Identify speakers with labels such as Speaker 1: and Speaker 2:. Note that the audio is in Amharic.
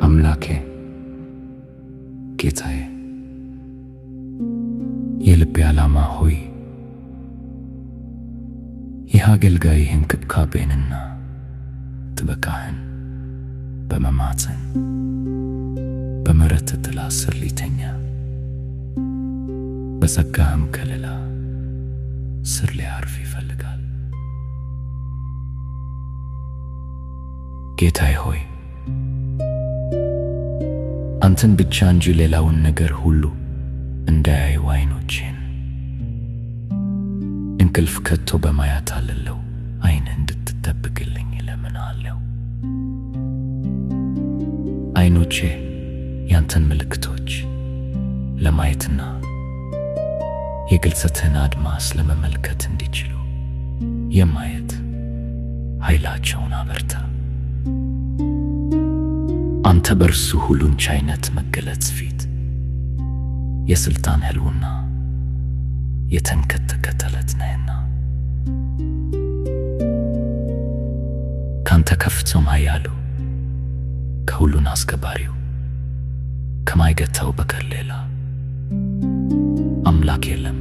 Speaker 1: አምላኬ ጌታዬ የልቤ ዓላማ ሆይ ይህ አገልጋይህን እንክብካቤንና ጥበቃህን በመማፀን በምሕረትህ ጥላ ስር ሊተኛ በጸጋህም ከለላ ስር ሊያርፍ ይፈልጋል። ጌታዬ ሆይ አንተን ብቻ እንጂ ሌላውን ነገር ሁሉ እንዳያዩ ዓይኖቼን እንቅልፍ ከቶ በማያታልለው ዓይንህ እንድትጠብቅልኝ እለምንሃለሁ። ዓይኖቼ ያንተን ምልክቶች ለማየትና የግልጽትህን አድማስ ለመመልከት እንዲችሉ የማየት ኃይላቸውን አበርታ። አንተ በእርሱ ሁሉን ቻይነት መገለጽ ፊት የሥልጣን ሕልውና የተንከተከተለት ነህና ካንተ ከፍቶም ኃያሉ ከሁሉን አስገባሪው ከማይገታው በቀር ሌላ አምላክ የለም።